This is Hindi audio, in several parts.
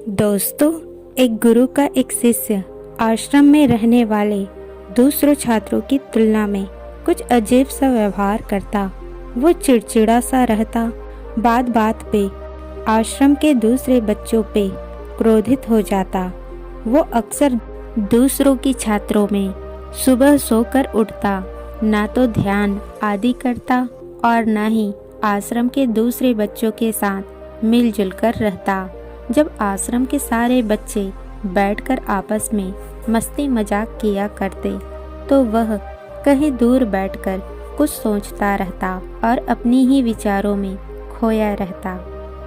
दोस्तों, एक गुरु का एक शिष्य आश्रम में रहने वाले दूसरों छात्रों की तुलना में कुछ अजीब सा व्यवहार करता। वो चिड़चिड़ा सा रहता, बात बात पे आश्रम के दूसरे बच्चों पे क्रोधित हो जाता। वो अक्सर दूसरों की छात्रों में सुबह सोकर उठता, ना तो ध्यान आदि करता और न ही आश्रम के दूसरे बच्चों के साथ मिलजुल कर रहता। जब आश्रम के सारे बच्चे बैठकर आपस में मस्ती मजाक किया करते तो वह कहीं दूर बैठकर कुछ सोचता रहता और अपनी ही विचारों में खोया रहता।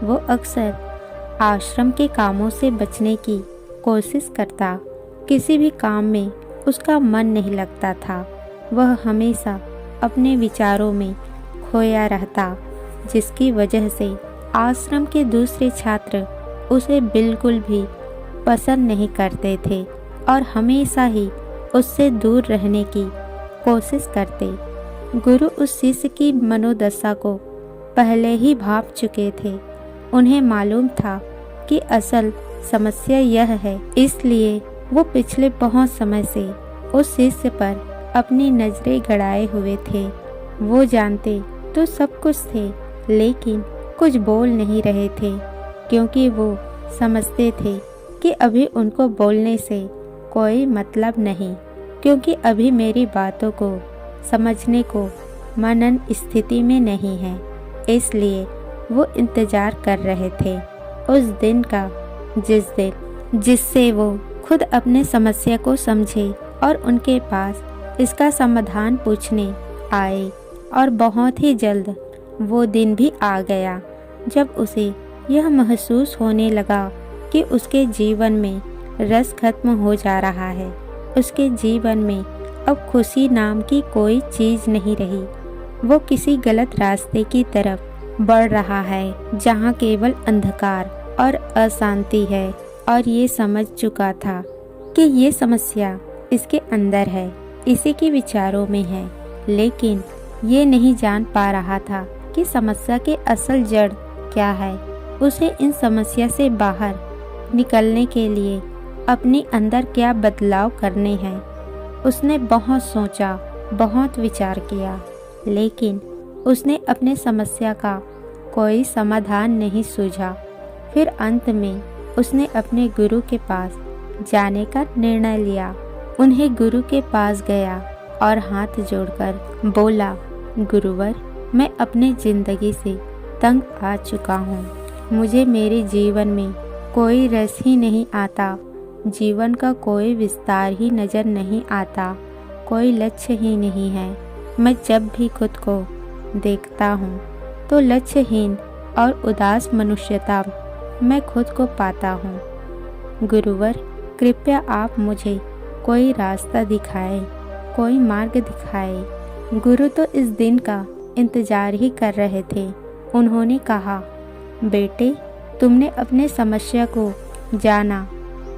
वो अक्सर आश्रम के कामों से बचने की कोशिश करता। किसी भी काम में उसका मन नहीं लगता था। वह हमेशा अपने विचारों में खोया रहता, जिसकी वजह से आश्रम के दूसरे छात्र उसे बिल्कुल भी पसंद नहीं करते थे और हमेशा ही उससे दूर रहने की कोशिश करते। गुरु उस शिष्य की मनोदशा को पहले ही भांप चुके थे। उन्हें मालूम था कि असल समस्या यह है, इसलिए वो पिछले बहुत समय से उस शिष्य पर अपनी नजरें गड़ाए हुए थे। वो जानते तो सब कुछ थे, लेकिन कुछ बोल नहीं रहे थे, क्योंकि वो समझते थे कि अभी उनको बोलने से कोई मतलब नहीं, क्योंकि अभी मेरी बातों को समझने को मनन स्थिति में नहीं है। इसलिए वो इंतजार कर रहे थे उस दिन का जिससे वो खुद अपने समस्या को समझे और उनके पास इसका समाधान पूछने आए। और बहुत ही जल्द वो दिन भी आ गया जब उसे यह महसूस होने लगा कि उसके जीवन में रस खत्म हो जा रहा है। उसके जीवन में अब खुशी नाम की कोई चीज नहीं रही। वो किसी गलत रास्ते की तरफ बढ़ रहा है जहाँ केवल अंधकार और अशांति है। और ये समझ चुका था कि ये समस्या इसके अंदर है, इसी के विचारों में है, लेकिन ये नहीं जान पा रहा था कि समस्या के असल जड़ क्या है। उसे इन समस्या से बाहर निकलने के लिए अपने अंदर क्या बदलाव करने हैं। उसने बहुत सोचा, बहुत विचार किया, लेकिन उसने अपने समस्या का कोई समाधान नहीं सूझा। फिर अंत में उसने अपने गुरु के पास जाने का निर्णय लिया। उन्हें गुरु के पास गया और हाथ जोड़कर बोला, गुरुवर, मैं अपनी जिंदगी से तंग आ चुका हूँ। मुझे मेरे जीवन में कोई रस ही नहीं आता, जीवन का कोई विस्तार ही नजर नहीं आता, कोई लक्ष्य ही नहीं है। मैं जब भी खुद को देखता हूँ तो लक्ष्यहीन और उदास मनुष्यता मैं खुद को पाता हूँ। गुरुवर, कृपया आप मुझे कोई रास्ता दिखाए, कोई मार्ग दिखाए। गुरु तो इस दिन का इंतजार ही कर रहे थे। उन्होंने कहा, बेटे, तुमने अपने समस्या को जाना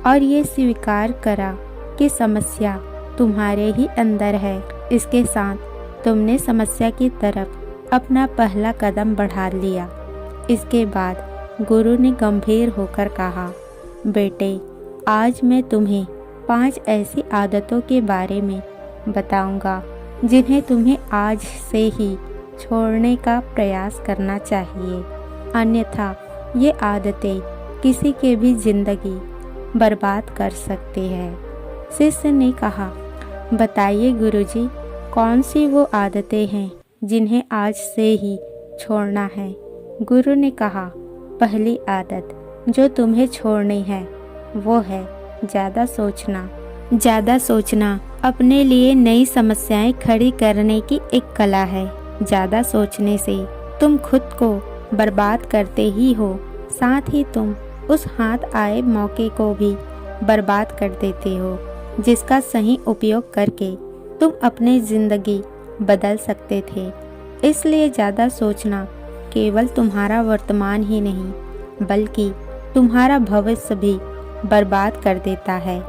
और ये स्वीकार करा कि समस्या तुम्हारे ही अंदर है। इसके साथ तुमने समस्या की तरफ अपना पहला कदम बढ़ा लिया। इसके बाद गुरु ने गंभीर होकर कहा, बेटे, आज मैं तुम्हें 5 ऐसी आदतों के बारे में बताऊंगा जिन्हें तुम्हें आज से ही छोड़ने का प्रयास करना चाहिए, अन्यथा ये आदतें किसी के भी जिंदगी बर्बाद कर सकती है। शिष्य ने कहा, बताइए गुरुजी, कौन सी वो आदतें हैं जिन्हें आज से ही छोड़ना है। गुरु ने कहा, पहली आदत जो तुम्हें छोड़नी है वो है ज़्यादा सोचना। ज़्यादा सोचना अपने लिए नई समस्याएं खड़ी करने की एक कला है। ज़्यादा सोचने से तुम खुद को बर्बाद करते ही हो, साथ ही तुम उस हाथ आए मौके को भी बर्बाद कर देते हो, जिसका सही उपयोग करके तुम अपनी ज़िंदगी बदल सकते थे। इसलिए ज़्यादा सोचना केवल तुम्हारा वर्तमान ही नहीं, बल्कि तुम्हारा भविष्य भी बर्बाद कर देता है।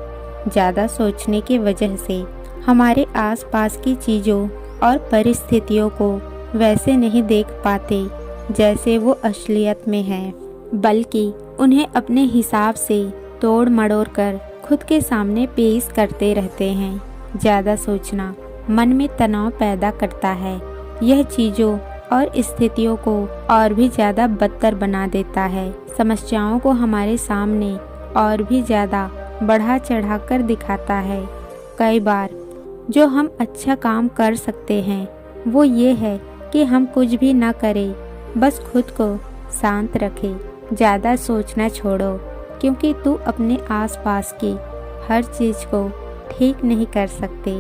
ज़्यादा सोचने की वजह से हमारे आसपास की चीज़ों और परिस्थितियों को वैसे नहीं देख पाते जैसे वो असलियत में है, बल्कि उन्हें अपने हिसाब से तोड़ मड़ोड़ कर खुद के सामने पेश करते रहते हैं। ज़्यादा सोचना मन में तनाव पैदा करता है। यह चीज़ों और स्थितियों को और भी ज़्यादा बदतर बना देता है। समस्याओं को हमारे सामने और भी ज़्यादा बढ़ा चढ़ा कर दिखाता है। कई बार जो हम अच्छा काम कर सकते हैं वो ये है कि हम कुछ भी ना करें, बस खुद को शांत रखें। ज़्यादा सोचना छोड़ो, क्योंकि तू अपने आसपास की हर चीज़ को ठीक नहीं कर सकते।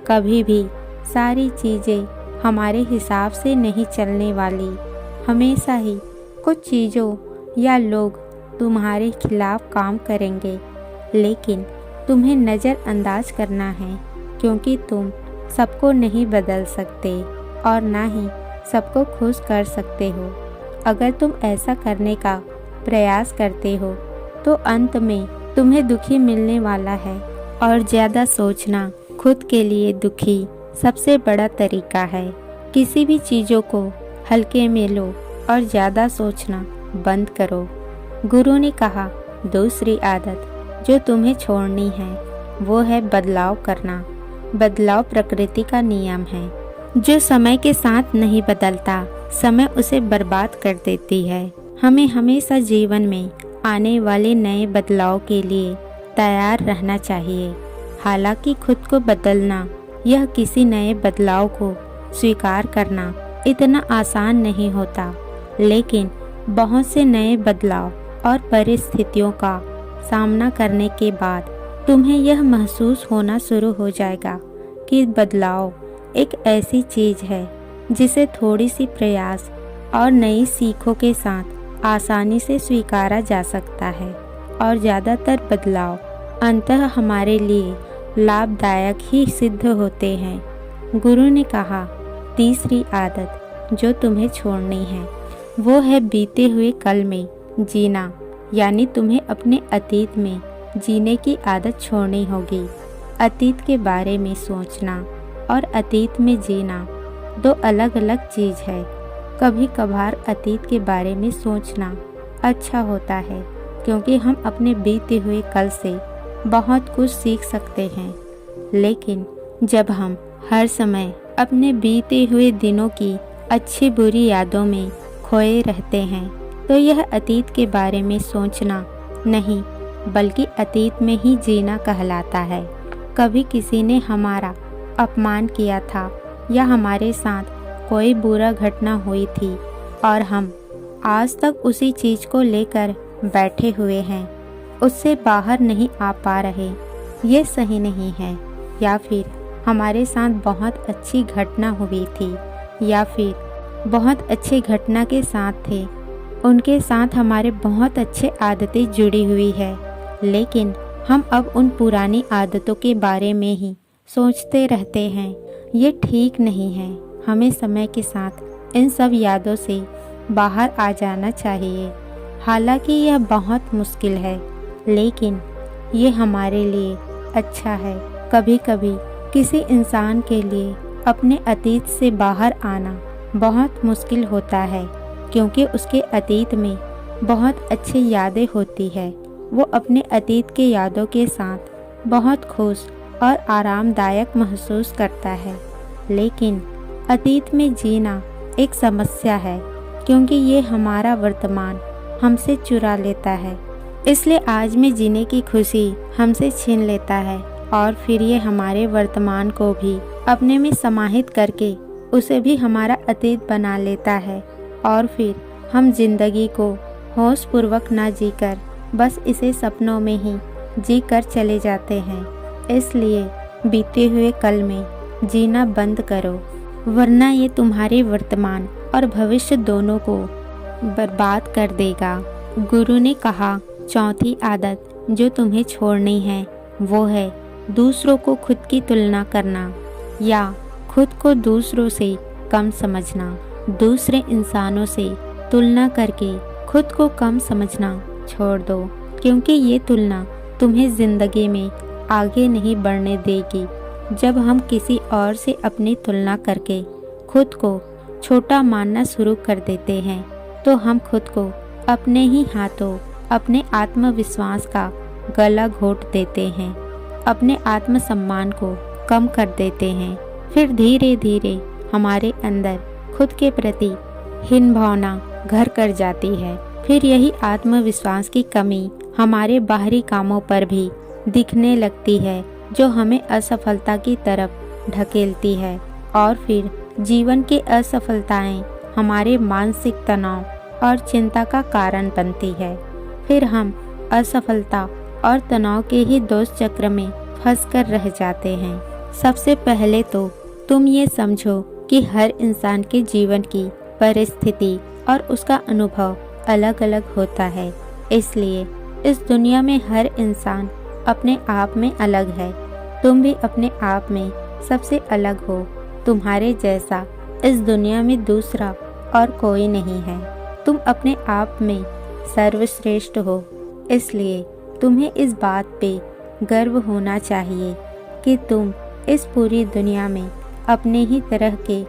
कभी भी सारी चीज़ें हमारे हिसाब से नहीं चलने वाली। हमेशा ही कुछ चीज़ों या लोग तुम्हारे खिलाफ काम करेंगे, लेकिन तुम्हें नज़रअंदाज करना है, क्योंकि तुम सबको नहीं बदल सकते और ना ही सबको खुश कर सकते हो। अगर तुम ऐसा करने का प्रयास करते हो तो अंत में तुम्हें दुखी मिलने वाला है। और ज़्यादा सोचना खुद के लिए दुखी सबसे बड़ा तरीका है। किसी भी चीज़ों को हल्के में लो और ज़्यादा सोचना बंद करो। गुरु ने कहा, दूसरी आदत जो तुम्हें छोड़नी है वो है बदलाव करना। बदलाव प्रकृति का नियम है। जो समय के साथ नहीं बदलता, समय उसे बर्बाद कर देती है। हमें हमेशा जीवन में आने वाले नए बदलाव के लिए तैयार रहना चाहिए। हालांकि खुद को बदलना, यह किसी नए बदलाव को स्वीकार करना इतना आसान नहीं होता, लेकिन बहुत से नए बदलाव और परिस्थितियों का सामना करने के बाद तुम्हें यह महसूस होना शुरू हो जाएगा कि बदलाव एक ऐसी चीज़ है जिसे थोड़ी सी प्रयास और नई सीखों के साथ आसानी से स्वीकारा जा सकता है। और ज़्यादातर बदलाव अंततः हमारे लिए लाभदायक ही सिद्ध होते हैं। गुरु ने कहा, तीसरी आदत जो तुम्हें छोड़नी है वो है बीते हुए कल में जीना। यानी तुम्हें अपने अतीत में जीने की आदत छोड़नी होगी। अतीत के बारे में सोचना और अतीत में जीना दो अलग अलग चीज़ है। कभी कभार अतीत के बारे में सोचना अच्छा होता है, क्योंकि हम अपने बीते हुए कल से बहुत कुछ सीख सकते हैं। लेकिन जब हम हर समय अपने बीते हुए दिनों की अच्छी बुरी यादों में खोए रहते हैं तो यह अतीत के बारे में सोचना नहीं, बल्कि अतीत में ही जीना कहलाता है। कभी किसी ने हमारा अपमान किया था या हमारे साथ कोई बुरा घटना हुई थी और हम आज तक उसी चीज़ को लेकर बैठे हुए हैं, उससे बाहर नहीं आ पा रहे, ये सही नहीं है। या फिर हमारे साथ बहुत अच्छी घटना हुई थी या फिर बहुत अच्छी घटना के साथ थे, उनके साथ हमारे बहुत अच्छे आदतें जुड़ी हुई है, लेकिन हम अब उन पुरानी आदतों के बारे में ही सोचते रहते हैं। ये ठीक नहीं है। हमें समय के साथ इन सब यादों से बाहर आ जाना चाहिए। हालांकि यह बहुत मुश्किल है, लेकिन ये हमारे लिए अच्छा है। कभी कभी किसी इंसान के लिए अपने अतीत से बाहर आना बहुत मुश्किल होता है, क्योंकि उसके अतीत में बहुत अच्छी यादें होती है। वो अपने अतीत के यादों के साथ बहुत खुश और आरामदायक महसूस करता है। लेकिन अतीत में जीना एक समस्या है, क्योंकि ये हमारा वर्तमान हमसे चुरा लेता है। इसलिए आज में जीने की खुशी हमसे छीन लेता है और फिर ये हमारे वर्तमान को भी अपने में समाहित करके उसे भी हमारा अतीत बना लेता है। और फिर हम जिंदगी को होशपूर्वक ना जीकर बस इसे सपनों में ही जी कर चले जाते हैं। इसलिए बीते हुए कल में जीना बंद करो, वरना ये तुम्हारे वर्तमान और भविष्य दोनों को बर्बाद कर देगा। गुरु ने कहा, चौथी आदत जो तुम्हें छोड़नी है वो है दूसरों को खुद की तुलना करना या खुद को दूसरों से कम समझना। दूसरे इंसानों से तुलना करके खुद को कम समझना छोड़ दो, क्योंकि ये तुलना तुम्हें ज़िंदगी में आगे नहीं बढ़ने देगी। जब हम किसी और से अपनी तुलना करके खुद को छोटा मानना शुरू कर देते हैं तो हम खुद को अपने ही हाथों अपने आत्मविश्वास का गला घोट देते हैं, अपने आत्मसम्मान को कम कर देते हैं। फिर धीरे धीरे हमारे अंदर खुद के प्रति हीन भावना घर कर जाती है। फिर यही आत्मविश्वास की कमी हमारे बाहरी कामों पर भी दिखने लगती है, जो हमें असफलता की तरफ ढकेलती है। और फिर जीवन की असफलताएं हमारे मानसिक तनाव और चिंता का कारण बनती है। फिर हम असफलता और तनाव के ही दोष चक्र में फंसकर रह जाते हैं। सबसे पहले तो तुम ये समझो कि हर इंसान के जीवन की परिस्थिति और उसका अनुभव अलग अलग होता है। इसलिए इस दुनिया में हर इंसान अपने आप में अलग है। तुम भी अपने आप में सबसे अलग हो। तुम्हारे जैसा इस दुनिया में दूसरा और कोई नहीं है। तुम अपने आप में सर्वश्रेष्ठ हो। इसलिए तुम्हें इस बात पे गर्व होना चाहिए कि तुम इस पूरी दुनिया में अपने ही तरह के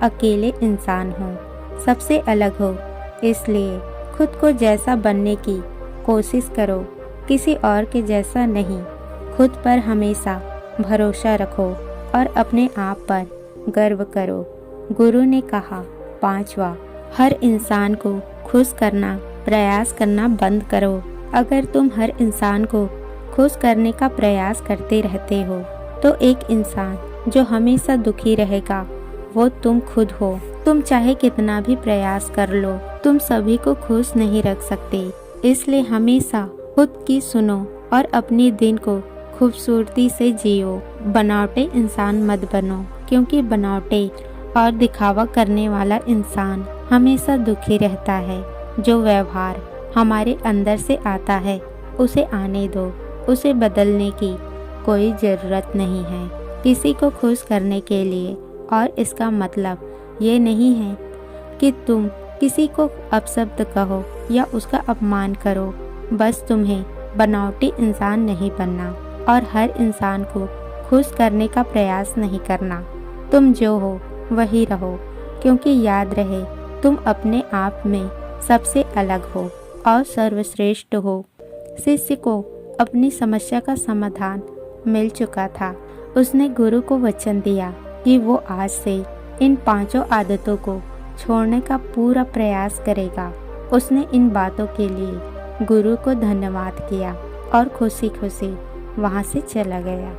अकेले इंसान हो, सबसे अलग हो। इसलिए खुद को जैसा बनने की कोशिश करो, किसी और के जैसा नहीं। खुद पर हमेशा भरोसा रखो और अपने आप पर गर्व करो। गुरु ने कहा, 5वां, हर इंसान को खुश करना प्रयास करना बंद करो। अगर तुम हर इंसान को खुश करने का प्रयास करते रहते हो तो एक इंसान जो हमेशा दुखी रहेगा वो तुम खुद हो। तुम चाहे कितना भी प्रयास कर लो, तुम सभी को खुश नहीं रख सकते। इसलिए हमेशा खुद की सुनो और अपने दिन को खूबसूरती से जियो। बनावटी इंसान मत बनो, क्योंकि बनावटी और दिखावा करने वाला इंसान हमेशा दुखी रहता है। जो व्यवहार हमारे अंदर से आता है उसे आने दो, उसे बदलने की कोई ज़रूरत नहीं है किसी को खुश करने के लिए। और इसका मतलब ये नहीं है कि तुम किसी को अपशब्द कहो या उसका अपमान करो। बस तुम्हें बनावटी इंसान नहीं बनना और हर इंसान को खुश करने का प्रयास नहीं करना। तुम जो हो वही रहो, क्योंकि याद रहे तुम अपने आप में सबसे अलग हो और सर्वश्रेष्ठ हो। शिष्य को अपनी समस्या का समाधान मिल चुका था। उसने गुरु को वचन दिया कि वो आज से इन 5 आदतों को छोड़ने का पूरा प्रयास करेगा। उसने इन बातों के लिए गुरु को धन्यवाद किया और खुशी खुशी वहाँ से चला गया।